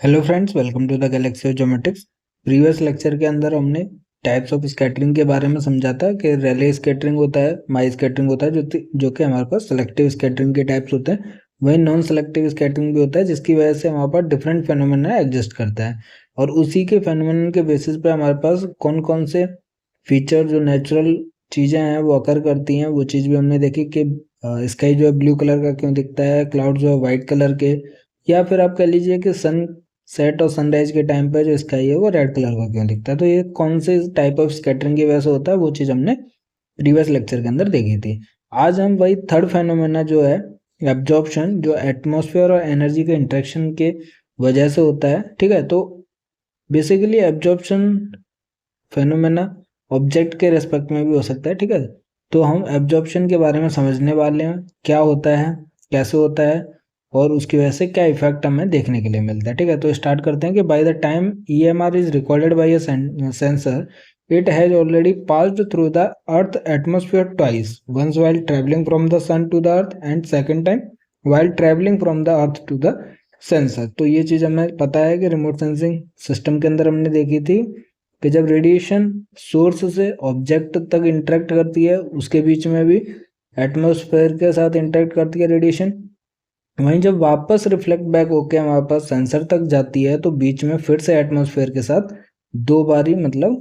Hello friends, welcome to the galaxy of geometrics. Previous lecture के अंदर हमने types of scattering के बारे में समझा था कि रेले स्कैटरिंग होता है, माई स्कैटरिंग होता है, जो कि हमारे पास सेलेक्टिव स्कैटरिंग के टाइप्स होते हैं। वही नॉन सेलेक्टिव स्कैटरिंग भी होता है, जिसकी वजह से हमारे पास डिफरेंट फेनोमेना एग्जिस्ट करता है और उसी के फेनोमेना के बेसिस पे हमारे पास कौन कौन से फीचर जो नेचुरल चीज़ें हैं वो अकर करती हैं। वो चीज़ भी हमने देखी कि स्काई जो है ब्लू कलर का क्यों दिखता है, क्लाउड जो है वाइट कलर के, या फिर आप कह लीजिए कि सन सेट और सनराइज के टाइम पे जो स्काई है वो रेड कलर का क्यों दिखता है। तो ये कौन से टाइप ऑफ स्कैटरिंग की वजह से होता है, वो चीज़ हमने प्रीवियस लेक्चर के अंदर देखी थी। आज हम वही थर्ड फेनोमेना जो है एब्जॉर्प्शन, जो एटमॉस्फेयर और एनर्जी के इंटरेक्शन के वजह से होता है। ठीक है, तो बेसिकली एब्जॉर्प्शन फेनोमेना ऑब्जेक्ट के रेस्पेक्ट में भी हो सकता है। ठीक है, तो हम एब्जॉर्प्शन के बारे में समझने वाले हैं, क्या होता है, कैसे होता है और उसकी वजह से क्या इफेक्ट हमें देखने के लिए मिलता है। ठीक है, तो स्टार्ट करते हैं कि by the time EMR is recorded by a sensor, it has already passed through the earth atmosphere twice, once while traveling from the sun to the earth and second time while traveling from the earth to the sensor। तो ये चीज़ हमें पता है कि remote sensing system के अंदर हमने देखी थी कि जब रेडिएशन सोर्स से ऑब्जेक्ट तक इंटरेक्ट करती है, उसके बीच में भी एटमॉस्फेयर के साथ इंटरेक्ट करती है रेडिएशन। वहीं जब वापस रिफ्लेक्ट बैक होके हमारे पास सेंसर तक जाती है तो बीच में फिर से एटमॉस्फेयर के साथ दो बारी, मतलब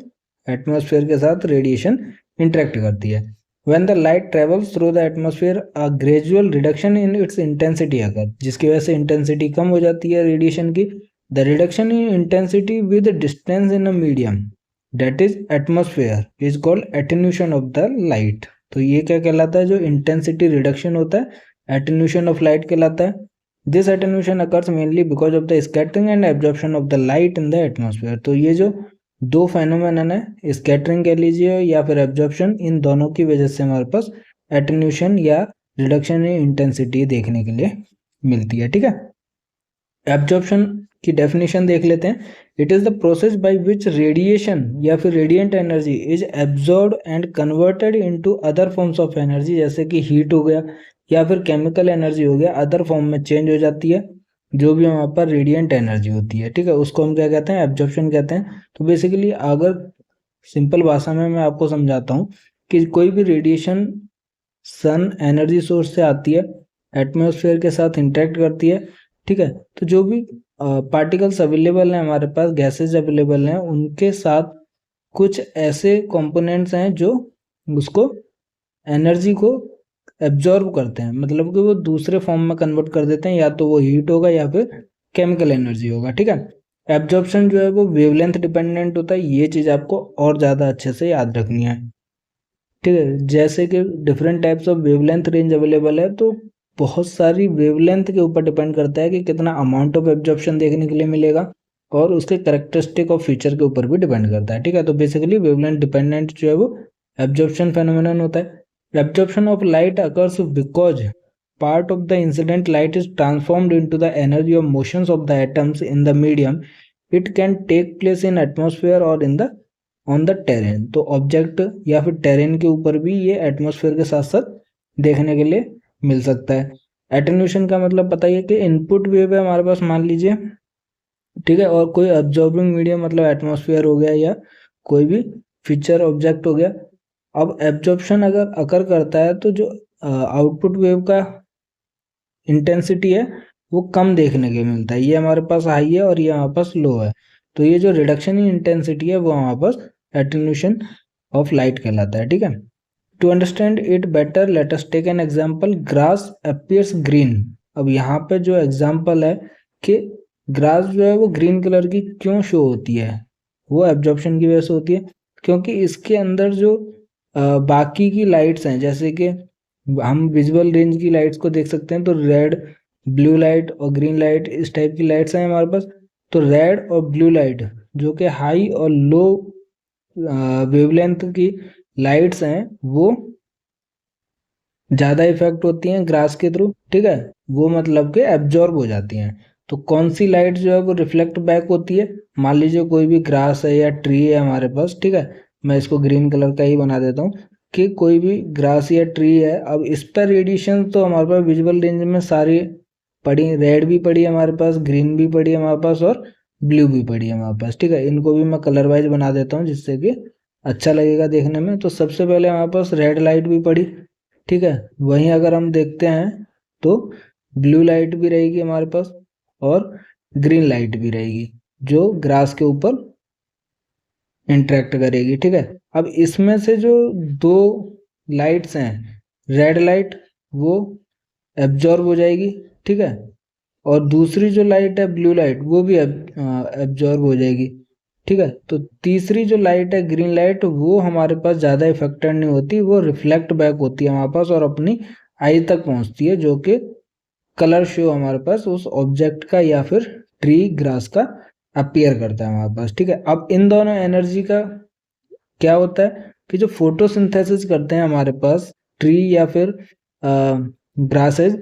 एटमॉस्फेयर के साथ रेडिएशन इंटरेक्ट करती है। When the light travels through the atmosphere, a gradual reduction in its intensity अगर, जिसकी वजह से इंटेंसिटी कम हो जाती है रेडिएशन की। The reduction in intensity with distance in a medium that is atmosphere is called attenuation of the light। तो ये क्या कहलाता है, जो इंटेंसिटी रिडक्शन होता है attenuation of light कहलाता है। This attenuation occurs mainly because of the scattering and absorption of the light in the atmosphere। तो ये जो दो फेनोमेनन है, स्कैटरिंग कह लीजिए या फिर एब्जॉर्प्शन, इन दोनों की वजह से हमारे पास एटेन्यूशन या रिडक्शन इन इंटेंसिटी देखने के लिए मिलती है। ठीक है, एब्जॉर्प्शन की डेफिनेशन देख लेते हैं। It is the process by which radiation या फिर radiant energy is absorbed and converted into other forms of energy, जैसे कि हीट हो गया या फिर केमिकल एनर्जी हो गया, अदर फॉर्म में चेंज हो जाती है। जो भी वहाँ पर रेडिएंट एनर्जी होती है, ठीक है, उसको हम क्या कहते हैं, एब्जॉर्प्शन कहते हैं। तो बेसिकली अगर सिंपल भाषा में मैं आपको समझाता हूँ कि कोई भी रेडिएशन सन एनर्जी सोर्स से आती है, एटमॉस्फेयर के साथ इंटरेक्ट करती है। ठीक है, तो जो भी पार्टिकल्स अवेलेबल हैं हमारे पास, गैसेज अवेलेबल हैं, उनके साथ कुछ ऐसे कंपोनेंट्स हैं जो उसको एनर्जी को एब्जॉर्ब करते हैं, मतलब कि वो दूसरे फॉर्म में कन्वर्ट कर देते हैं, या तो वो हीट होगा या फिर केमिकल एनर्जी होगा। ठीक है, एब्जॉर्प्शन जो है वो वेवलेंथ डिपेंडेंट होता है। ये चीज़ आपको और ज़्यादा अच्छे से याद रखनी है। ठीक है, जैसे कि different types of wavelength range available है, तो बहुत सारी वेवलेंथ के ऊपर डिपेंड करता है कि कितना अमाउंट ऑफ एब्जॉर्प्शन देखने के लिए मिलेगा, और उसके करेक्टरिस्टिक ऑफ फीचर के ऊपर भी डिपेंड करता है। ठीक है, तो बेसिकली वेवलेंथ डिपेंडेंट जो है वो एब्जॉर्प्शन फेनोमेनन होता है। Absorption of light occurs because part of the incident light is transformed into the energy of motions of the atoms in the medium. It can take place in atmosphere or in the on the terrain। तो object या फिर terrain के ऊपर भी ये atmosphere के साथ साथ देखने के लिए मिल सकता है। एटेन्यूएशन का मतलब पता ही है कि इनपुट वेव है हमारे पास, मान लीजिए, ठीक है, और कोई अब्जॉर्बिंग मीडियम मतलब एटमॉस्फेयर हो गया या कोई भी फीचर ऑब्जेक्ट हो गया। अब एब्जॉर्प्शन अगर अकर करता है तो जो आउटपुट वेव का इंटेंसिटी है वो कम देखने के मिलता है। ये हमारे पास हाई है और ये हमारे पास लो है। तो ये जो रिडक्शन इन इंटेंसिटी है वो हमारे पास एटेन्यूएशन ऑफ लाइट कहलाता है। ठीक है, to understand it better let us take an example, grass appears green. अब यहाँ पे जो एग्जांपल है कि ग्रास जो है वो ग्रीन कलर की क्यों शो होती है, वो एब्जॉर्प्शन की वजह से होती है, क्योंकि इसके अंदर जो बाकी की लाइट्स हैं, जैसे कि हम विजुअल रेंज की लाइट्स को देख सकते हैं, तो रेड, ब्लू लाइट और ग्रीन लाइट, इस टाइप की लाइट्स हैं हमारे पास। तो रेड और ब्लू लाइट जो कि हाई और लो वेवलेंथ की लाइट्स हैं, वो ज़्यादा इफेक्ट होती हैं ग्रास के थ्रू। ठीक है, वो मतलब कि एब्जॉर्ब हो जाती हैं। तो कौन सी लाइट जो है वो रिफ्लेक्ट बैक होती है, मान लीजिए कोई भी ग्रास है या ट्री है हमारे पास, ठीक है, मैं इसको ग्रीन कलर का ही बना देता हूँ कि कोई भी ग्रास या ट्री है। अब इस पर रेडिएशन तो हमारे पास विजुअल रेंज में सारी पड़ी, रेड भी पड़ी है हमारे पास, ग्रीन भी पड़ी है हमारे पास और ब्लू भी पड़ी है हमारे पास, ठीक है। इनको भी मैं कलर वाइज बना देता हूँ जिससे कि अच्छा लगेगा देखने में। तो सबसे पहले हमारे पास रेड लाइट भी पड़ी, ठीक है। वहीं अगर हम देखते हैं तो ब्लू लाइट भी रहेगी हमारे पास और ग्रीन लाइट भी रहेगी जो ग्रास के ऊपर इंटरेक्ट करेगी, ठीक है। अब इसमें से जो दो लाइट्स हैं, रेड लाइट वो एब्जॉर्ब हो जाएगी, ठीक है, और दूसरी जो लाइट है ब्लू लाइट वो भी एब्जॉर्ब हो जाएगी, ठीक है। तो तीसरी जो लाइट है ग्रीन लाइट वो हमारे पास ज़्यादा इफेक्टेड नहीं होती, वो रिफ्लेक्ट बैक होती है हमारे पास और अपनी आई तक पहुंचती है, जो कि कलर शो हमारे पास उस ऑब्जेक्ट का या फिर ट्री ग्रास का अपीयर करता है हमारे पास, ठीक है। अब इन दोनों एनर्जी का क्या होता है कि जो फोटोसिंथेसिस करते हैं हमारे पास ट्री या फिर ग्रासेज,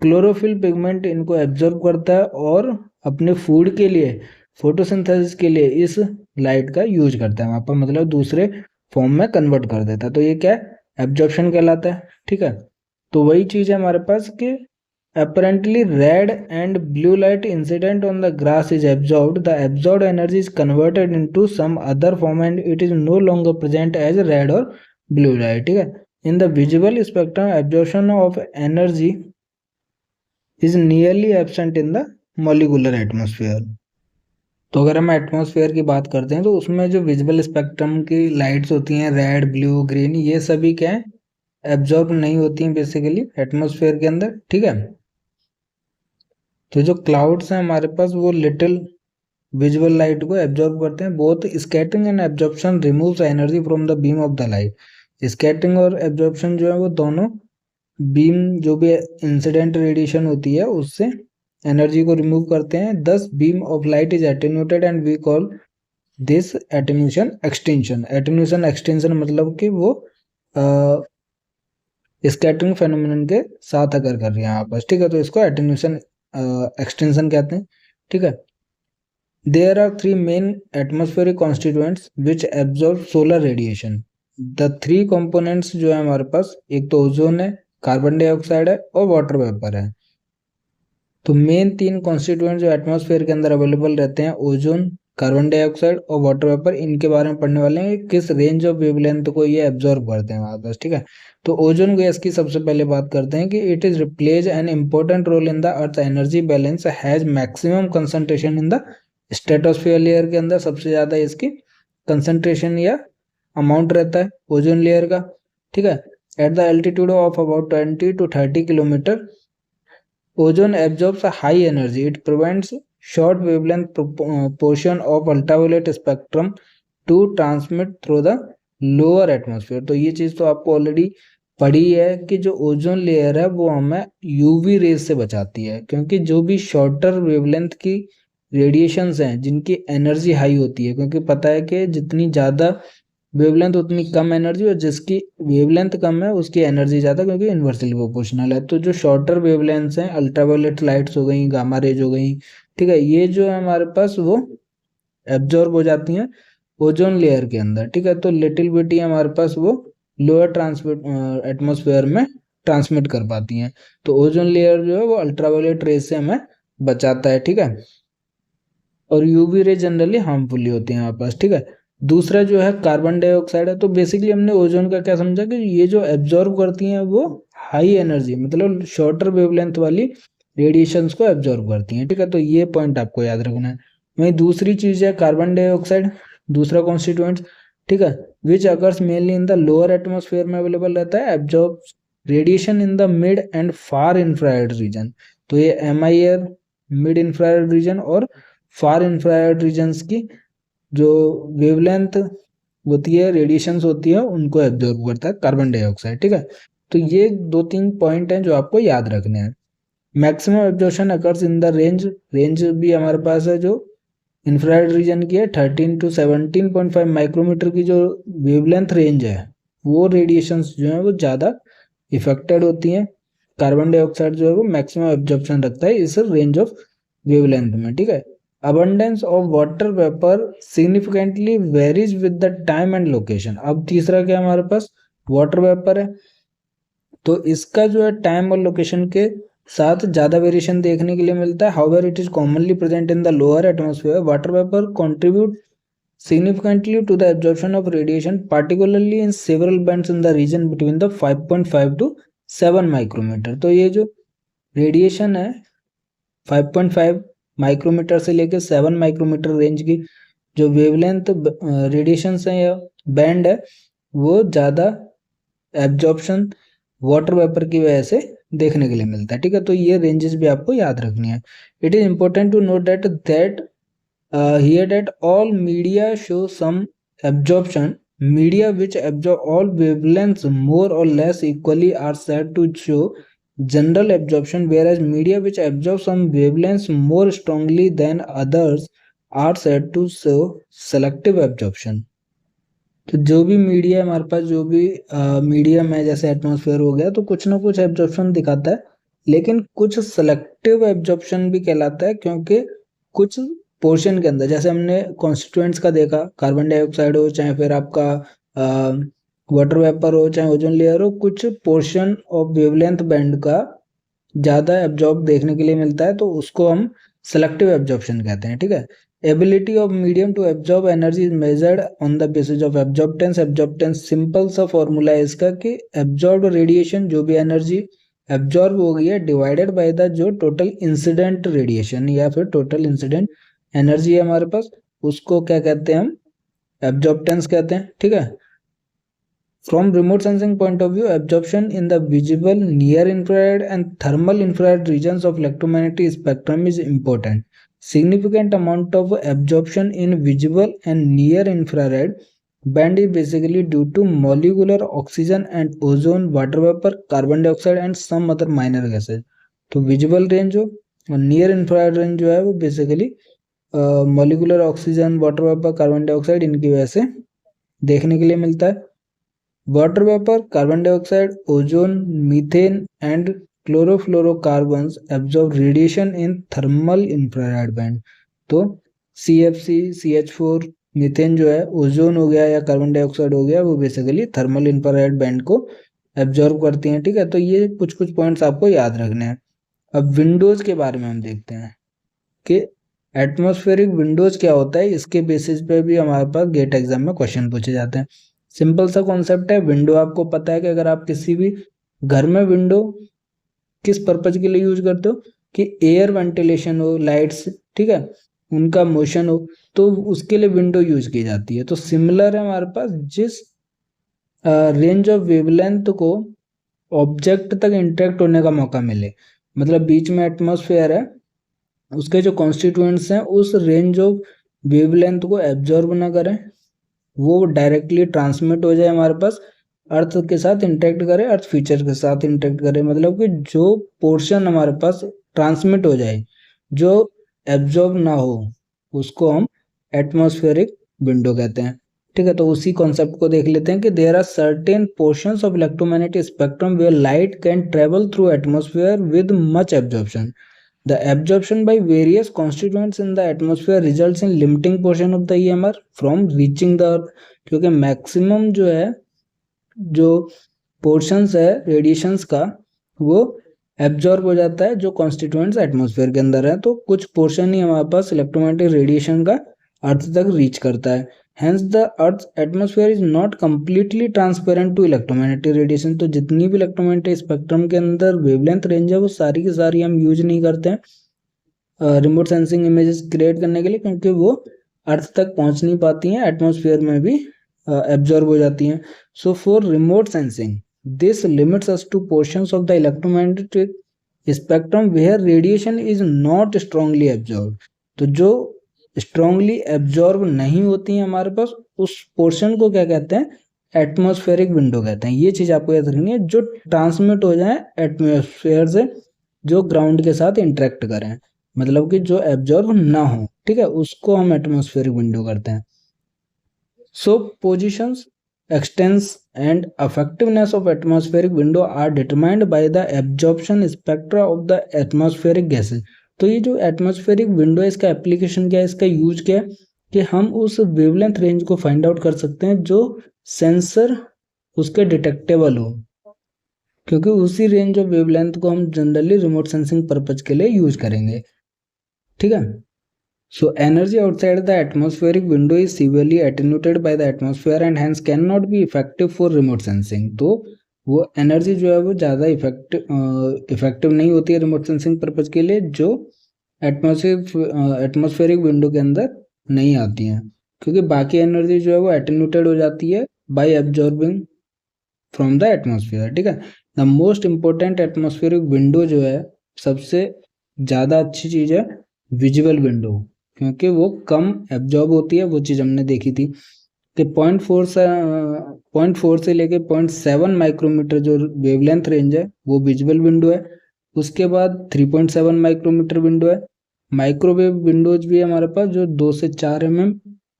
क्लोरोफिल पिगमेंट इनको एब्जॉर्ब करता है और अपने फूड के लिए, फोटोसिंथेसिस के लिए इस लाइट का यूज करता है वहाँ पर, मतलब दूसरे फॉर्म में कन्वर्ट कर देता है। तो ये क्या है, एब्जॉर्प्शन कहलाता है, ठीक है। तो वही चीज़ है हमारे पास कि apparently red and blue light incident on the grass is absorbed, the absorbed energy is converted into some other form and it is no longer present as red or blue light, ठीक है। in the visible spectrum absorption of energy is nearly absent in the molecular atmosphere। तो अगर हम atmosphere की बात करते हैं तो उसमें जो विजिबल स्पेक्ट्रम की लाइट्स होती हैं रेड ब्लू ग्रीन, ये सभी क्या है, एब्जॉर्ब नहीं होती हैं बेसिकली एटमॉस्फेयर के अंदर, ठीक है। तो जो क्लाउड्स हैं हमारे पास वो लिटिल विजुअल लाइट को एब्जॉर्ब करते हैं। Both scattering and absorption removes energy from the beam of the light. Scattering और एब्जॉर्प्शन जो है वो दोनों बीम, जो भी इंसिडेंट रेडिएशन होती है उससे एनर्जी को रिमूव करते हैं। Thus beam of light is attenuated and we call this attenuation extension. Attenuation extension मतलब कि वो स्कैटरिंग फेनोमेनन के साथ अगर कर रही है आपस, ठीक है, तो इसको एटेन्यूशन एक्सटेंशन कहते हैं, ठीक है। There are three main atmospheric constituents which absorb solar radiation. The three components जो है हमारे पास, एक तो ओजोन है, कार्बन डाइऑक्साइड है और वाटर वेपर है। तो मेन तीन कॉन्स्टिट्यूएंट जो एटमॉस्फेयर के अंदर अवेलेबल रहते हैं, ओजोन, कार्बन डाइऑक्साइड और वाटर वेपर, इनके बारे में पढ़ने वाले हैं किस रेंज ऑफ वेवलेंथ को ये एब्जॉर्ब करते हैं हमारे पास, ठीक है। तो ओजोन गैस की सबसे पहले बात करते हैं कि it is plays an important role in the earth energy balance, has maximum concentration in the stratosphere layer के अंदर सबसे ज्यादा इसकी कंसंट्रेशन या अमाउंट रहता है ओजोन लेयर का, ठीक है। At the altitude of about 20 to 30 kilometre ozone absorbs a high energy. It prevents short wavelength portion of ultraviolet spectrum to transmit through the lower atmosphere। तो ये चीज तो आपको ऑलरेडी पढ़ी है कि जो ओजोन लेयर है वो हमें यूवी रेज से बचाती है, क्योंकि जो भी शॉर्टर वेवलेंथ की रेडिएशंस हैं जिनकी एनर्जी हाई होती है, क्योंकि पता है कि जितनी ज़्यादा वेवलेंथ उतनी कम एनर्जी, और जिसकी वेवलेंथ कम है उसकी एनर्जी ज़्यादा, क्योंकि इन्वर्सली प्रोपोर्शनल है। तो जो शॉर्टर वेवलेंथ्स हैं, अल्ट्रावायलेट लाइट्स हो गई, गामा रेज हो गई, ठीक है, ये जो है हमारे पास वो एब्जॉर्ब हो जाती हैं ओजोन लेयर के अंदर, ठीक है। तो लिटिल बिटी हमारे पास वो लोअर ट्रांसमिट एटमोसफेयर में ट्रांसमिट कर पाती हैं। तो ओजोन लेयर जो है वो अल्ट्रावायलेट रेज से हमें बचाता है, ठीक है। और यूवी रे जनरली हार्मफुल होती हैं हमारे पास, ठीक है। दूसरा जो है कार्बन डाइऑक्साइड है। तो बेसिकली हमने ओजोन का क्या समझा कि ये जो एब्जॉर्ब करती हैं वो हाई एनर्जी, मतलब शॉर्टर वेवलेंथ वाली रेडिएशंस को एब्जॉर्ब करती हैं, ठीक है। तो ये पॉइंट आपको याद रखना है। वहीं दूसरी चीज है कार्बन डाइऑक्साइड, दूसरा कॉन्स्टिट्यूएंट, ठीक है, which occurs mainly in the lower atmosphere में अवेलेबल रहता है, absorb radiation in the mid and far infrared reason. तो ये MIR मिड इंफ्रारेड रीजन और फार इंफ्रारेड रीजन्स की जो वेवलेंथ होती है, रेडिएशंस होती है, उनको एब्जॉर्ब करता है कार्बन डाइऑक्साइड, ठीक है। तो ये दो तीन पॉइंट हैं जो आपको याद रखने हैं। Maximum absorption occurs in the range भी हमारे पास है जो इंफ्रारेड रीजन की है 13 to 17.5 माइक्रोमीटर की जो वेवलेंथ रेंज है, वो रेडिएशंस जो है वो ज़्यादा इफेक्टेड होती हैं। कार्बन डाइऑक्साइड जो है वो मैक्सिमम एब्जॉर्प्शन रखता है इस रेंज ऑफ वेवलेंथ में, ठीक है। Abundance of water vapor significantly varies with the time and location। अब तीसरा क्या हमारे पास वाटर वेपर है। तो इसका जो है टाइम और लोकेशन के साथ ज़्यादा वेरिएशन देखने के लिए मिलता है। However it is commonly present in the lower atmosphere. Water vapour contribute significantly to the absorption of radiation, particularly in several bands in the region between the 5.5 to 7 micrometer. तो ये जो रेडिएशन है 5.5 micrometer से लेकर 7 micrometer range की जो wavelength radiation है या बैंड है वो ज़्यादा एब्जॉर्प्शन वाटर वेपर की वजह से देखने के लिए मिलता है। ठीक है, तो ये रेंजेस भी आपको याद रखनी है। It is important to note that here that all media show some absorption. Media which absorb all wavelengths more or less equally are said to show general absorption, whereas media which absorb some wavelengths more strongly than others are said to show selective absorption. तो जो भी media है हमारे पास, जो भी medium है जैसे atmosphere हो गया, तो कुछ ना कुछ एब्जॉर्प्शन दिखाता है, लेकिन कुछ सेलेक्टिव एब्जॉर्प्शन भी कहलाता है, क्योंकि कुछ पोर्शन के अंदर जैसे हमने कॉन्स्टिट्यूएंट्स का देखा, कार्बन डाइऑक्साइड हो चाहे फिर आपका वाटर वेपर हो चाहे ओजोन लेयर हो, कुछ पोर्शन ऑफ वेवलेंथ बैंड का ज़्यादा एब्जॉर्ब देखने के लिए मिलता है, तो उसको हम सेलेक्टिव एब्जॉर्प्शन कहते हैं। ठीक है, ability of medium to absorb energy is measured on the basis of absorptance. Absorptance simple सा फॉर्मूला है इसका कि एब्जॉर्ब रेडिएशन जो भी एनर्जी एब्जॉर्ब हो गई है डिवाइडेड बाय द जो टोटल इंसिडेंट रेडिएशन या फिर टोटल इंसिडेंट एनर्जी है हमारे पास, उसको क्या कहते हैं हम, एब्जॉर्बटेंस कहते हैं। ठीक है, from remote sensing point of view, absorption in the visible, near infrared and thermal infrared regions of electromagnetic spectrum is important. Significant amount of absorption in visible and near infrared band is basically due to molecular oxygen and ozone, water vapor, carbon dioxide and some other minor gases। तो visible range हो और near infrared range जो है वो basically molecular oxygen, water vapour, carbon dioxide इनकी वजह से देखने के लिए मिलता है। Water vapour, carbon dioxide, ozone, methane and chlorofluorocarbons absorb radiation in thermal infrared band. तो CFC, CH4, मीथेन जो है, ओजोन हो गया या कार्बन डाइऑक्साइड हो गया, वो बेसिकली थर्मल इंफ्रारेड बैंड को एब्जॉर्ब करती हैं। ठीक है, तो ये कुछ कुछ पॉइंट्स आपको याद रखने हैं। अब विंडोज के बारे में हम देखते हैं कि एटमॉस्फेरिक विंडोज क्या होता है। इसके बेसिस पे भी हमारे पास गेट एग्जाम में क्वेश्चन पूछे जाते हैं। सिंपल सा कॉन्सेप्ट है, विंडो आपको पता है कि अगर आप किसी भी घर में विंडो किस पर्पज के लिए यूज करते हो कि एयर वेंटिलेशन हो, लाइट्स, ठीक है, उनका मोशन हो, तो उसके लिए विंडो यूज की जाती है। तो सिमिलर है हमारे पास, जिस रेंज ऑफ वेवलेंथ को ऑब्जेक्ट तक इंटरेक्ट होने का मौका मिले, मतलब बीच में एटमॉस्फेयर है, उसके जो कॉन्स्टिट्यूएंट्स हैं उस रेंज ऑफ वेवलेंथ को एब्जॉर्ब ना करें, वो डायरेक्टली ट्रांसमिट हो जाए हमारे पास, अर्थ के साथ इंटरेक्ट करे, अर्थ फीचर के साथ इंटरेक्ट करे, मतलब कि जो पोर्शन हमारे पास ट्रांसमिट हो जाए, जो एब्जॉर्ब ना हो, उसको हम एटमॉस्फेरिक विंडो कहते हैं। ठीक है, तो उसी कॉन्सेप्ट को देख लेते हैं कि there are certain portions of electromagnetic spectrum where light can travel through atmosphere with much absorption. The absorption by various constituents in the atmosphere results in limiting portion of the EMR from reaching the earth। क्योंकि maximum जो है, जो portions है radiations का, वो absorb हो जाता है जो कॉन्स्टिट्यूएंट्स एटमॉस्फेयर के अंदर है, तो कुछ पोर्शन ही हमारे पास इलेक्ट्रोमैग्नेटिक रेडिएशन का अर्थ तक रीच करता है। Hence the Earth's atmosphere is not completely transparent to electromagnetic radiation। तो जितनी भी इलेक्ट्रोमैग्नेटिक स्पेक्ट्रम के अंदर वेवलेंथ रेंज है वो सारी की सारी हम यूज नहीं करते हैं रिमोट सेंसिंग इमेजेस क्रिएट करने के लिए, क्योंकि वो अर्थ तक पहुंच नहीं पाती हैं, एटमॉस्फेयर में भी एब्जॉर्ब हो जाती हैं। So for remote sensing this limits us to portions of the electromagnetic spectrum where radiation is not strongly absorb. तो जो स्ट्रांगली एब्जॉर्ब नहीं होती हैं हमारे पास, उस पोर्शन को क्या कहते हैं, एटमॉस्फेरिक विंडो कहते हैं। ये चीज आपको याद रखनी है, जो ट्रांसमिट हो जाए एटमॉस्फेयर से, जो ग्राउंड के साथ इंटरेक्ट करें, मतलब कि जो एब्जॉर्ब ना हो, ठीक है, उसको हम एटमॉस्फेरिक विंडो करते हैं। So positions, extents and effectiveness of atmospheric window are determined by the absorption spectra of the atmospheric gases। तो ये जो एटमॉस्फेरिक विंडो है, इसका एप्लीकेशन क्या है, इसका यूज क्या है कि हम उस वेवलेंथ रेंज को फाइंड आउट कर सकते हैं जो सेंसर उसके डिटेक्टेबल हो। क्योंकि उसी रेंज ऑफ वेवलेंथ को हम जनरली रिमोट सेंसिंग पर्पज के लिए यूज करेंगे। ठीक है। So energy outside the atmospheric window is severely attenuated by the atmosphere and hence cannot be effective for remote sensing। तो वो एनर्जी जो है वो ज़्यादा इफेक्टिव नहीं होती है रिमोट सेंसिंग पर्पज के लिए, जो एटमॉस्फेरिक विंडो के अंदर नहीं आती हैं, क्योंकि बाकी एनर्जी जो है वो एटेन्यूटेड हो जाती है bye absorbing from the atmosphere. ठीक है। The most important atmospheric window जो है, सबसे ज़्यादा अच्छी चीज़ है विजुअल विंडो, क्योंकि वो कम एब्जॉर्ब होती है। वो चीज़ हमने देखी थी कि 0.4 से लेके 0.7 माइक्रोमीटर जो वेवलेंथ रेंज है वो विजुअल विंडो है। उसके बाद 3.7 माइक्रोमीटर विंडो है। माइक्रोवेव विंडोज भी है हमारे पास जो 2 से 4 mm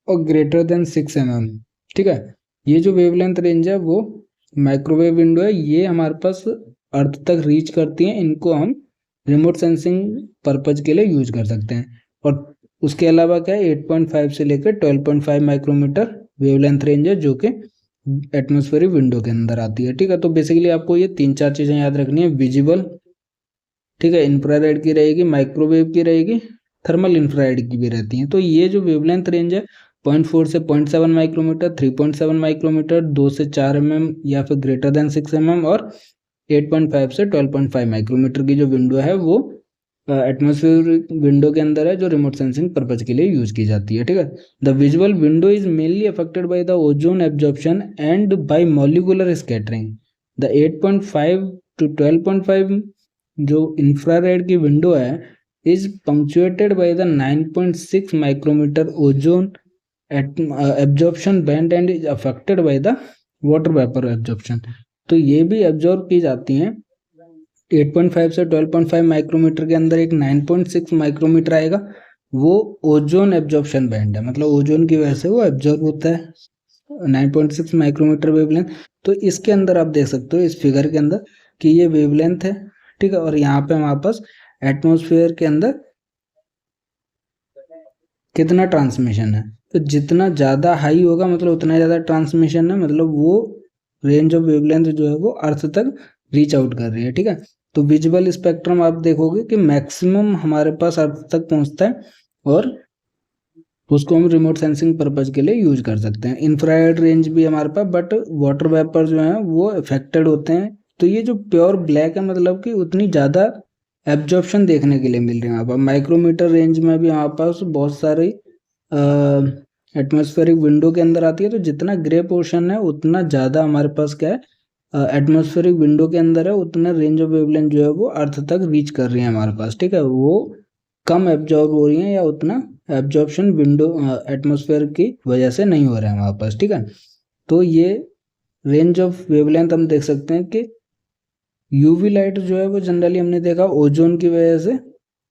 और ग्रेटर देन 6 mm। ठीक है। ये जो वेवलेंथ रेंज है वो माइक्रोवेव विंडो है, ये हमारे पास अर्थ तक रीच करती हैं। इनको हम रिमोट सेंसिंग पर्पज के लिए यूज कर सकते हैं। और उसके अलावा क्या है, 8.5 से लेकर 12.5 माइक्रोमीटर वेवलेंथ रेंज है जो कि एटमॉस्फेरिक विंडो के अंदर आती है। ठीक है। तो बेसिकली आपको ये 3-4 चीज़ें याद रखनी है। विजिबल, ठीक है, इंफ्रारेड की रहेगी, माइक्रोवेव की रहेगी, थर्मल इंफ्रारेड की भी रहती हैं। तो ये जो वेवलेंथ रेंज है 0.4 से 0.7 माइक्रोमीटर, 3.7 माइक्रोमीटर, 2 से 4 mm या फिर ग्रेटर देन 6 mm, और 8.5 से 12.5 माइक्रोमीटर की जो विंडो है वो एटमॉस्फेयर विंडो के अंदर है, जो रिमोट सेंसिंग पर्पज के लिए यूज की जाती है। ठीक है। The visual window is mainly affected by the ozone absorption and by molecular scattering. The 8.5 to 12.5 जो इंफ्रारेड की विंडो है is punctuated by the 9.6 micrometer ozone absorption band and is affected by the water vapour absorption. तो ये भी absorb की जाती हैं। 8.5 से 12.5 माइक्रोमीटर के अंदर एक 9.6 माइक्रोमीटर आएगा, वो ओजोन एब्जॉर्प्शन बैंड है, मतलब ओजोन की वजह से वो एब्जॉर्ब होता है 9.6 माइक्रोमीटर वेवलेंथ। तो इसके अंदर आप देख सकते हो इस फिगर के अंदर कि ये वेवलेंथ है। ठीक है। और यहाँ पे हमारे पास एटमॉस्फेयर के अंदर कितना ट्रांसमिशन है, तो जितना ज़्यादा हाई होगा मतलब उतना ज़्यादा ट्रांसमिशन है, मतलब वो रेंज ऑफ वेवलेंथ जो है वो अर्थ तक रीच आउट कर रही है। ठीक है। तो विजिबल स्पेक्ट्रम आप देखोगे कि मैक्सिमम हमारे पास अर्थ तक पहुंचता है और उसको हम रिमोट सेंसिंग पर्पज के लिए यूज कर सकते हैं। इंफ्रारेड रेंज भी हमारे पास, बट वाटर वेपर जो है वो अफेक्टेड होते हैं। तो ये जो प्योर ब्लैक है मतलब कि उतनी ज़्यादा एब्जॉर्प्शन देखने के लिए मिल रही है हमारे पास। माइक्रोमीटर रेंज में भी हमारे पास बहुत सारी एटमॉस्फेरिक विंडो के अंदर आती है। तो जितना ग्रे पोर्शन है उतना ज़्यादा हमारे पास क्या है एटमॉस्फेरिक विंडो के अंदर है, उतना रेंज ऑफ वेवलेंथ जो है वो अर्थ तक रीच कर रही है हमारे पास। ठीक है। वो कम एब्जॉर्ब हो रही है या उतना एब्जॉर्प्शन विंडो एटमॉस्फेयर की वजह से नहीं हो रहा है हमारे पास। ठीक है। तो ये रेंज ऑफ वेवलेंथ हम देख सकते हैं कि यूवी लाइट जो है वो जनरली हमने देखा ओजोन की वजह से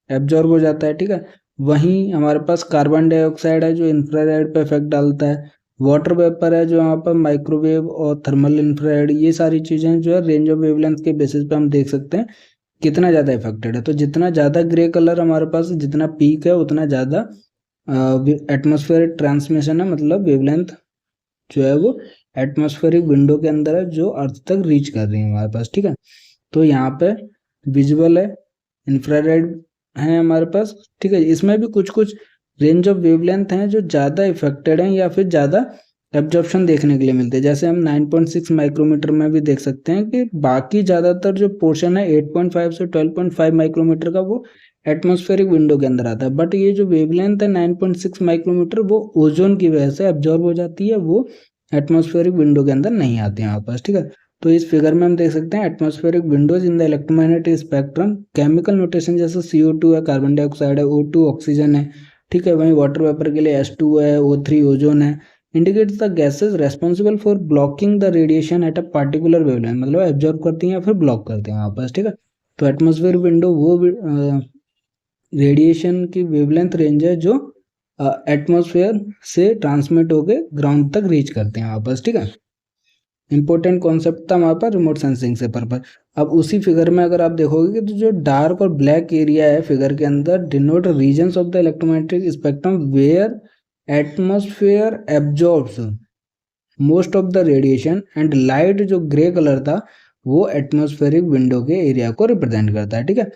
एब्जॉर्ब हो जाता है। ठीक है। वहीं हमारे पास कार्बन डाइऑक्साइड है जो इंफ्रारेड पे इफेक्ट डालता है। वाटर वेपर है जो यहाँ पर माइक्रोवेव और थर्मल इंफ्रारेड, ये सारी चीज़ें जो है रेंज ऑफ वेवलेंथ के बेसिस पे हम देख सकते हैं कितना ज़्यादा इफेक्टेड है। तो जितना ज़्यादा ग्रे कलर हमारे पास जितना पीक है उतना ज़्यादा एटमॉस्फेयर ट्रांसमिशन है, मतलब वेवलेंथ जो है वो एटमॉस्फेरिक विंडो के अंदर है जो अर्थ तक रीच कर रही है हमारे पास। ठीक है। तो यहाँ पे विजुअल है, इंफ्रारेड है हमारे पास। ठीक है। इसमें भी कुछ कुछ रेंज ऑफ वेवलेंथ हैं जो ज़्यादा इफेक्टेड हैं या फिर ज़्यादा एब्जॉर्प्शन देखने के लिए मिलते हैं। जैसे हम 9.6 माइक्रोमीटर में भी देख सकते हैं कि बाकी ज़्यादातर जो पोर्शन है 8.5 से 12.5 माइक्रोमीटर का वो एटमॉस्फेरिक विंडो के अंदर आता है। बट ये जो वेवलेंथ है 9.6 माइक्रोमीटर वो ओजोन की वजह से एब्जॉर्ब हो जाती है, वो एटमॉस्फेरिक विंडो के अंदर नहीं आती है हमारे पास। ठीक है। तो इस फिगर में हम देख सकते हैं atmospheric Windows in the electromagnetic spectrum. Chemical notation जैसे CO2 है, कार्बन डाइऑक्साइड है, O2 ऑक्सीजन है। ठीक है। वहीं वाटर वेपर के लिए H2 है, O3 ओजोन है। Indicates the gases responsible for blocking the radiation at a particular wavelength, मतलब एब्जॉर्ब करती हैं या फिर ब्लॉक करती हैं हमारे पास। ठीक है। तो एटमॉस्फेयर विंडो वो रेडिएशन की वेवलेंथ रेंज है जो एटमॉस्फेयर से ट्रांसमिट होकर ग्राउंड तक रीच करते हैं हमारे पास। ठीक है। इंपॉर्टेंट कॉन्सेप्ट था हमारे पास रिमोट सेंसिंग से पर्पज। अब उसी फिगर में अगर आप देखोगे कि तो जो डार्क और ब्लैक एरिया है फिगर के अंदर denote regions of the electromagnetic spectrum where atmosphere absorbs most of the radiation and light, जो ग्रे कलर था वो एटमॉस्फेरिक विंडो के एरिया को रिप्रेजेंट करता है, ठीक है।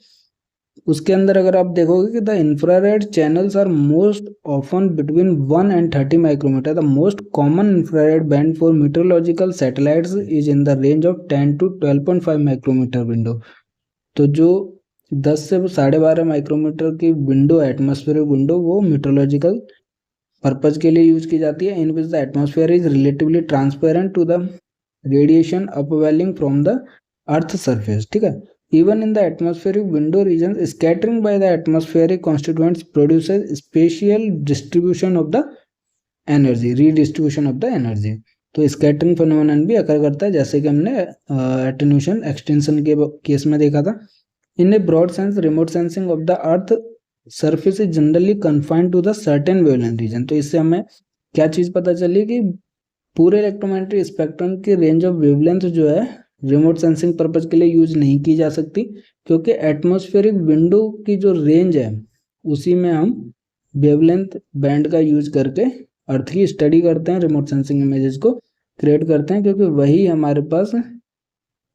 उसके अंदर अगर आप देखोगे कि the infrared channels are most often between 1 and 30 micrometre. The most common infrared band for meteorological satellites is in the range of 10 to 12.5 micrometre window. तो जो 10 से 12.5 माइक्रोमीटर की विंडो एटमॉस्फेरिक विंडो वो मीटरोलॉजिकल पर्पज के लिए use की जाती है, in which the atmosphere is relatively transparent to the radiation upwelling from the earth surface, ठीक है। Even in the atmospheric window regions, scattering by the atmospheric constituents produces spatial distribution of the energy, redistribution of the energy। तो scattering phenomenon भी अकर करता है, जैसे कि हमने attenuation extension के केस में देखा था। In a broad sense remote sensing of the earth surface is generally confined to the certain wavelength region. तो इससे हमें क्या चीज़ पता चली कि पूरे इलेक्ट्रोमैग्नेटिक स्पेक्ट्रम की रेंज ऑफ वेवलेंथ जो है रिमोट सेंसिंग पर्पज के लिए यूज नहीं की जा सकती, क्योंकि एटमॉस्फेरिक विंडो की जो रेंज है उसी में हम वेवलेंथ बैंड का यूज करके अर्थ की स्टडी करते हैं, रिमोट सेंसिंग इमेजेस को क्रिएट करते हैं, क्योंकि वही हमारे पास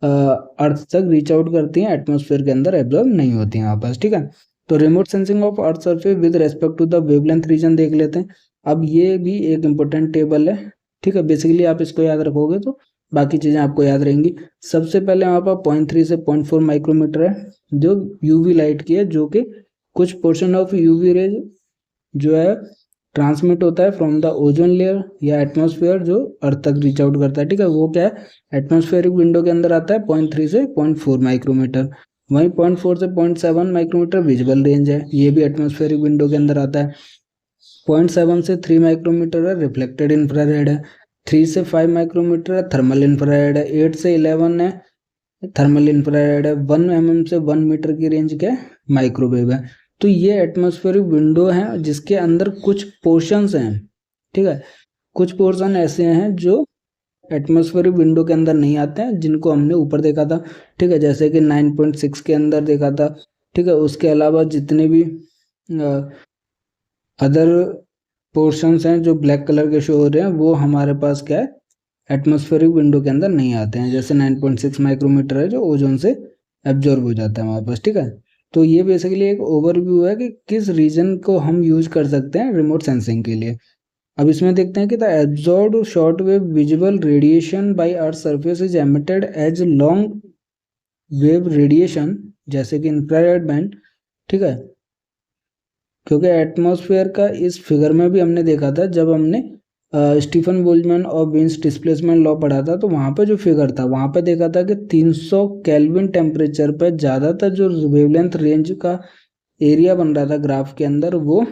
अर्थ तक रीच आउट करती हैं, एटमॉस्फेयर के अंदर एब्जॉर्ब नहीं होती हैं वापस, ठीक है। तो remote sensing of earth surface with respect to the wavelength region देख लेते हैं। अब ये भी एक इंपॉर्टेंट टेबल है, ठीक है। बेसिकली आप इसको याद रखोगे तो बाकी चीज़ें आपको याद रहेंगी। सबसे पहले हमारे पास 0.3 से 0.4 माइक्रोमीटर है जो यूवी लाइट की है, जो कि कुछ पोर्शन ऑफ यूवी रेज जो है ट्रांसमिट होता है फ्रॉम द ओजोन लेयर या एटमॉस्फेयर, जो अर्थ तक रीच आउट करता है, ठीक है। वो क्या है, एटमॉस्फेरिक विंडो के अंदर आता है 0.3 से 0.4 माइक्रोमीटर। वहीं 0.4 से 0.7 माइक्रोमीटर विजिबल रेंज है, ये भी एटमॉस्फेरिक विंडो के अंदर आता है। 0.7 से 3 माइक्रोमीटर है रिफ्लेक्टेड इंफ्रारेड है। 3 से 5 माइक्रोमीटर है थर्मल इंफ्रारेड है। 8 से 11 है थर्मल इंफ्रारेड है। 1 mm से 1 मीटर की रेंज के माइक्रोवेव है। तो ये एटमॉस्फेरिक विंडो है जिसके अंदर कुछ पोर्शंस हैं, ठीक है। कुछ पोर्शन ऐसे हैं जो एटमॉस्फेरिक विंडो के अंदर नहीं आते हैं, जिनको हमने ऊपर देखा था, ठीक है, जैसे कि 9.6 के अंदर देखा था, ठीक है। उसके अलावा जितने भी अदर पोर्शंस हैं जो ब्लैक कलर के शो हो रहे हैं वो हमारे पास क्या है, एटमॉस्फेरिक विंडो के अंदर नहीं आते हैं। जैसे 9.6 माइक्रोमीटर है जो ओजोन से एब्जॉर्ब हो जाता है हमारे पास, ठीक है। तो ये बेसिकली एक ओवरव्यू है कि किस रीजन को हम यूज कर सकते हैं रिमोट सेंसिंग के लिए। अब इसमें देखते हैं कि the absorbed short wave visual radiation by earth surface is emitted as long wave radiation, जैसे कि इंफ्रारेड बैंड, ठीक है। क्योंकि एटमॉस्फेयर का इस फिगर में भी हमने देखा था, जब हमने स्टीफन बोल्ट्जमैन और विंस डिस्प्लेसमेंट लॉ पढ़ा था, तो वहाँ पे जो फिगर था वहाँ पे देखा था कि 300 केल्विन टेम्परेचर पे ज़्यादातर जो वेवलेंथ रेंज का एरिया बन रहा था ग्राफ के अंदर वो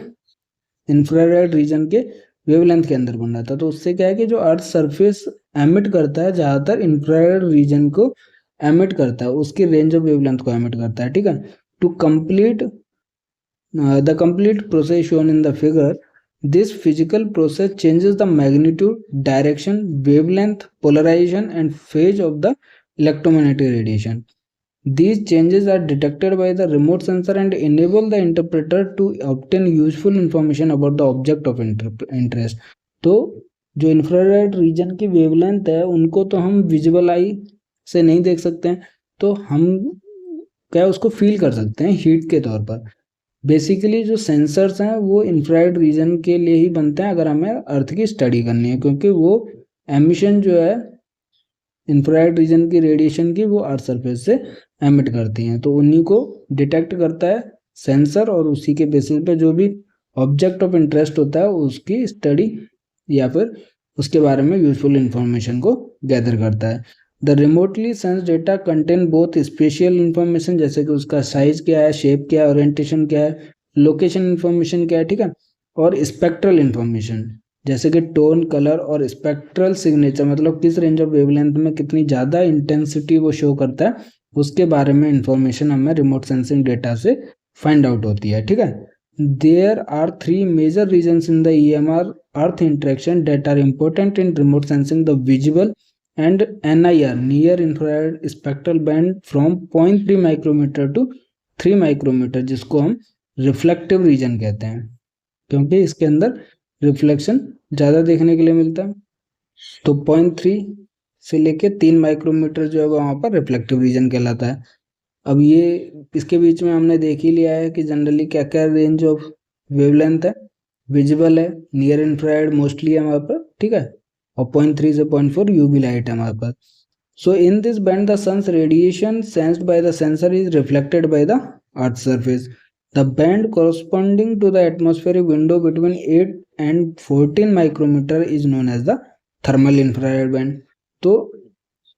इंफ्रारेड रीजन के वेवलेंथ के अंदर बन रहा था। तो उससे क्या है कि जो अर्थ सरफेस एमिट करता है ज़्यादातर इंफ्रारेड रीजन को एमिट करता है, उसकी रेंज ऑफ वेवलेंथ को एमिट करता है, ठीक है। To complete the complete process shown in the figure, this physical process changes the magnitude, direction, wavelength, polarization and phase of the electromagnetic radiation. These changes are detected by the remote sensor and enable the interpreter to obtain useful information about the object of interest. तो जो infrared reason की wavelength है उनको तो हम visual आई से नहीं देख सकते हैं, तो हम क्या उसको फील कर सकते हैं हीट के तौर पर। बेसिकली जो सेंसर्स हैं वो इंफ्रारेड रीजन के लिए ही बनते हैं अगर हमें अर्थ की स्टडी करनी है, क्योंकि वो एमिशन जो है इंफ्रारेड रीजन की रेडिएशन की वो अर्थ सरफेस से एमिट करती हैं, तो उन्हीं को डिटेक्ट करता है सेंसर और उसी के बेसिस पे जो भी ऑब्जेक्ट ऑफ इंटरेस्ट होता है उसकी स्टडी या फिर उसके बारे में यूजफुल इंफॉर्मेशन को गैदर करता है। The remotely sense data contain both spatial information, जैसे कि उसका साइज क्या है, शेप क्या है, ओरिएंटेशन क्या है, लोकेशन इन्फॉर्मेशन क्या है, ठीक है, और स्पेक्ट्रल इन्फॉर्मेशन जैसे कि टोन, कलर और स्पेक्ट्रल सिग्नेचर, मतलब किस रेंज ऑफ वेवलेंथ में कितनी ज़्यादा इंटेंसिटी वो शो करता है उसके बारे में इंफॉर्मेशन हमें रिमोट सेंसिंग डेटा से फाइंड आउट होती है, ठीक है। There are 3 major regions in the EMR earth interaction that are important in remote sensing: the visible and NIR near infrared spectral band from 0.3 micrometer to 3 micrometer, जिसको हम reflective reason कहते हैं क्योंकि इसके अंदर रिफ्लेक्शन ज़्यादा देखने के लिए मिलता है। तो 0.3 से लेके 3 माइक्रोमीटर जो है वो वहाँ पर रिफ्लेक्टिव रीजन कहलाता है। अब ये इसके बीच में हमने देख ही लिया है कि जनरली क्या क्या रेंज ऑफ वेवलेंथ है, विजिबल है, नियर इंफ्रारेड मोस्टली है हमारे पास, ठीक है, और 0.3 से 0.4 यूवी लाइट है हमारे पास। So in this band, the sun's radiation sensed by the sensor is reflected by the Earth's surface. The band corresponding to the atmospheric window between 8 and 14 micrometer is known as the thermal infrared band. तो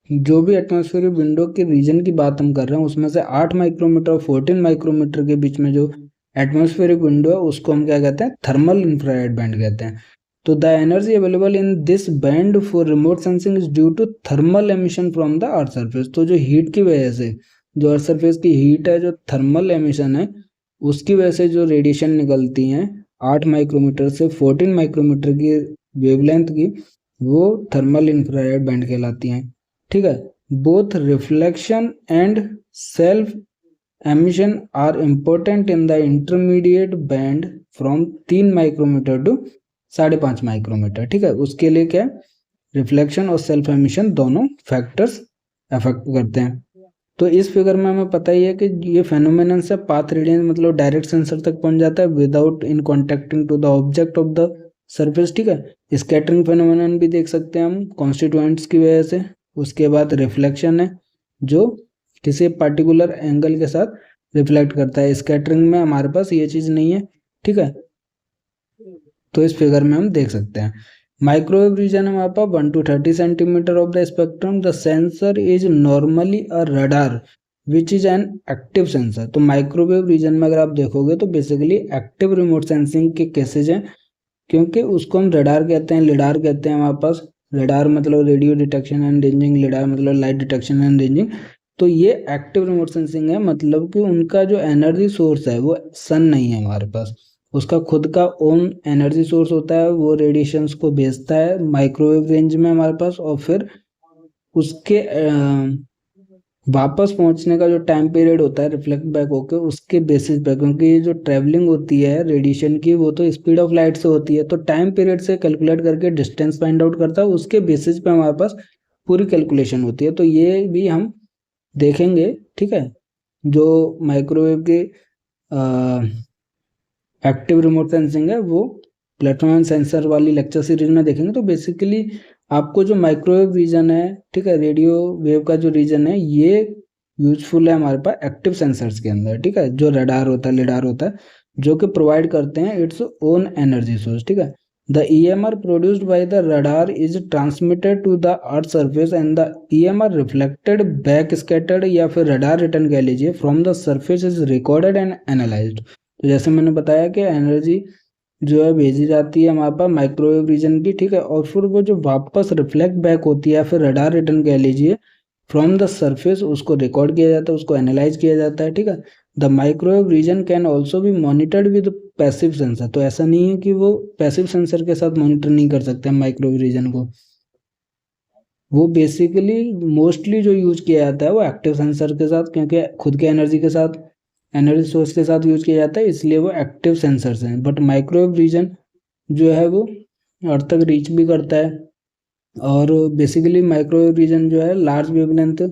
जो भी atmospheric window के reason की बात हम कर रहे हैं उसमें से 8 माइक्रोमीटर और 14 माइक्रोमीटर के बीच में जो एटमॉस्फेरिक विंडो है उसको हम क्या कहते हैं, थर्मल इंफ्रारेड बैंड कहते हैं। तो the energy available in this band for remote sensing is due to thermal emission from the earth surface. तो जो हीट की वजह से, जो अर्थ सरफेस की हीट है, जो थर्मल एमिशन है, उसकी वजह से जो रेडिएशन निकलती हैं 8 माइक्रोमीटर से 14 माइक्रोमीटर की वेवलेंथ की, वो थर्मल इंफ्रारेड बैंड कहलाती हैं, ठीक है। Both reflection and self emission are important in the intermediate band from 3 micrometer to 5.5 micrometer, ठीक है। उसके लिए क्या, रिफ्लेक्शन और सेल्फ एमिशन दोनों फैक्टर्स अफेक्ट करते हैं। तो इस फिगर में हमें पता ही है कि ये फेनोमेनन से पाथ रेडियंस मतलब डायरेक्ट सेंसर तक पहुंच जाता है without in contacting to the object of the surface, ठीक है। स्कैटरिंग फेनोमेनन भी देख सकते हैं हम कॉन्स्टिट्यूएंट्स की वजह से। उसके बाद रिफ्लेक्शन है जो किसी पर्टिकुलर एंगल के साथ रिफ्लेक्ट करता है। स्कैटरिंग में हमारे पास ये चीज़ नहीं है, ठीक है। तो इस फिगर में हम देख सकते हैं माइक्रोवेव रीजन हमारे पास 1 to 30 centimetre of the spectrum. The sensor is normally a radar which is an active sensor. तो माइक्रोवेव रीजन में अगर आप देखोगे तो बेसिकली एक्टिव रिमोट सेंसिंग के केसेज हैं, क्योंकि उसको हम रडार कहते हैं, लिडार कहते हैं हमारे पास। रडार मतलब radio detection and ranging, lidar मतलब लाइट डिटेक्शन एंड रेंजिंग। तो ये एक्टिव रिमोट सेंसिंग है, मतलब कि उनका जो एनर्जी सोर्स है वो सन नहीं है हमारे पास, उसका खुद का ओन एनर्जी सोर्स होता है, वो रेडिएशंस को भेजता है माइक्रोवेव रेंज में हमारे पास, और फिर उसके वापस पहुंचने का जो टाइम पीरियड होता है रिफ्लेक्ट बैक होकर उसके बेसिस पे, क्योंकि ये जो ट्रैवलिंग होती है रेडिएशन की वो तो स्पीड ऑफ लाइट से होती है, तो टाइम पीरियड से कैलकुलेट करके डिस्टेंस फाइंड आउट करता है, उसके बेसिस पे हमारे पास पूरी कैलकुलेशन होती है। तो ये भी हम देखेंगे, ठीक है। जो माइक्रोवेव के एक्टिव रिमोट सेंसिंग है वो प्लेटफॉर्म सेंसर वाली लेक्चर सीरीज में देखेंगे। तो बेसिकली आपको जो माइक्रोवेव रीजन है, ठीक है, रेडियो वेव का जो रीजन है ये यूजफुल है हमारे पास एक्टिव सेंसर्स के अंदर, ठीक है। जो रडार होता है, लिडार होता है, जो कि प्रोवाइड करते हैं इट्स ओन एनर्जी सोर्स, ठीक है। The EMR produced by the radar is transmitted to the earth surface and the EMR reflected back scattered या फिर रडार रिटर्न कह लीजिए from the surface is recorded and analysed. तो जैसे मैंने बताया कि एनर्जी जो है भेजी जाती है हमारे पास माइक्रोवेव रीजन की, ठीक है, और फिर वो जो वापस रिफ्लेक्ट बैक होती है फिर रडार रिटर्न कह लीजिए फ्रॉम द सरफेस, उसको रिकॉर्ड किया जाता है, उसको एनालाइज किया जाता है, ठीक है। The microwave region can also भी मॉनिटर्ड विद पैसिव सेंसर। तो ऐसा नहीं है कि वो पैसिव सेंसर के साथ मॉनिटर नहीं कर सकते हैं माइक्रोवेव रीजन को, वो बेसिकली मोस्टली जो यूज किया जाता है वो एक्टिव सेंसर के साथ, क्योंकि खुद के एनर्जी के साथ, एनर्जी सोर्स के साथ यूज किया जाता है, इसलिए वो एक्टिव सेंसर्स हैं। बट माइक्रोवेव रीजन जो है वो अर्थ तक रीच भी करता है, और बेसिकली माइक्रोवेव रीजन जो है लार्ज वेवलेंथ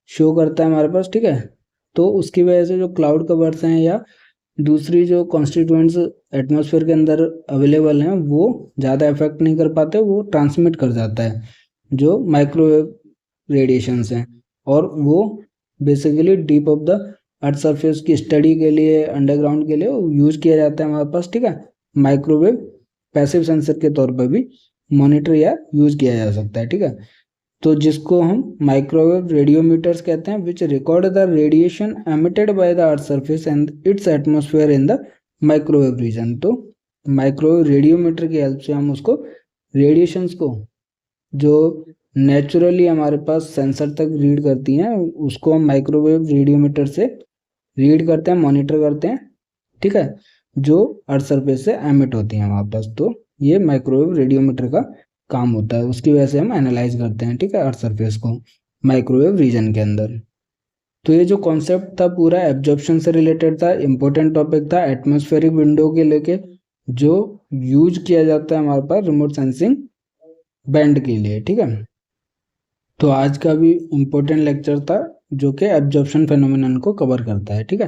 शो करता है हमारे पास, ठीक है। तो उसकी वजह से जो क्लाउड कवर्स हैं या दूसरी जो कॉन्स्टिट्यूएंट्स एटमॉस्फेयर के अंदर अवेलेबल हैं वो ज़्यादा इफेक्ट नहीं कर पाते, वो ट्रांसमिट कर जाता है जो माइक्रोवेव रेडिएशंस हैं, और वो basically deep of the earth surface की स्टडी के लिए, अंडरग्राउंड के लिए यूज किया जाता है हमारे पास, ठीक है। माइक्रोवेव पैसिव सेंसर के तौर पर भी मॉनिटर या यूज किया जा सकता है, ठीक है। तो जिसको हम माइक्रोवेव रेडियोमीटर्स कहते हैं, which record the radiation emitted by the earth surface and its atmosphere in the microwave region. तो माइक्रोवेव रेडियोमीटर की हेल्प से हम उसको रेडिएशंस को जो नेचुरली हमारे पास सेंसर तक रीड करती हैं उसको हम माइक्रोवेव रेडियोमीटर से रीड करते हैं, मॉनिटर करते हैं, ठीक है, जो अर्थ सरफेस से एमिट होती हैं हमारे पास। तो ये माइक्रोवेव रेडियोमीटर का काम होता है, उसकी वजह से हम एनालाइज करते हैं, ठीक है, अर्थ सरफेस को माइक्रोवेव रीजन के अंदर। तो ये जो कॉन्सेप्ट था पूरा एब्जॉर्प्शन से रिलेटेड था, इंपॉर्टेंट टॉपिक था एटमॉस्फेरिक विंडो के लेके, जो यूज किया जाता है हमारे पास रिमोट सेंसिंग बैंड के लिए, ठीक है। तो आज का भी इम्पोर्टेंट लेक्चर था जो कि एब्जॉर्प्शन फेनोमेनन को कवर करता है। ठीक है,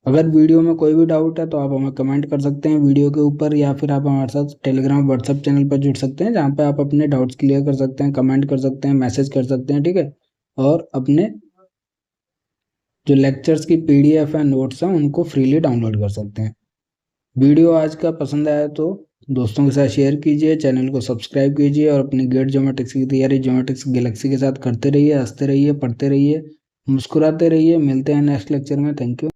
अगर वीडियो में कोई भी डाउट है तो आप हमें कमेंट कर सकते हैं वीडियो के ऊपर, या फिर आप हमारे साथ टेलीग्राम व्हाट्सएप चैनल पर जुड़ सकते हैं, जहाँ पे आप अपने डाउट्स क्लियर कर सकते हैं, कमेंट कर सकते हैं, मैसेज कर सकते हैं। ठीक है, और अपने जो लेक्चर्स की पीडीएफ है, नोट्स हैं, उनको फ्रीली डाउनलोड कर सकते हैं। वीडियो आज का पसंद आया तो दोस्तों के साथ शेयर कीजिए, चैनल को सब्सक्राइब कीजिए और अपनी गेट ज्योमेट्रिक्स की तैयारी ज्योमेट्रिक्स गैलेक्सी के साथ करते रहिए, हंसते रहिए, पढ़ते रहिए, मुस्कुराते रहिए। मिलते हैं नेक्स्ट लेक्चर में। Thank you.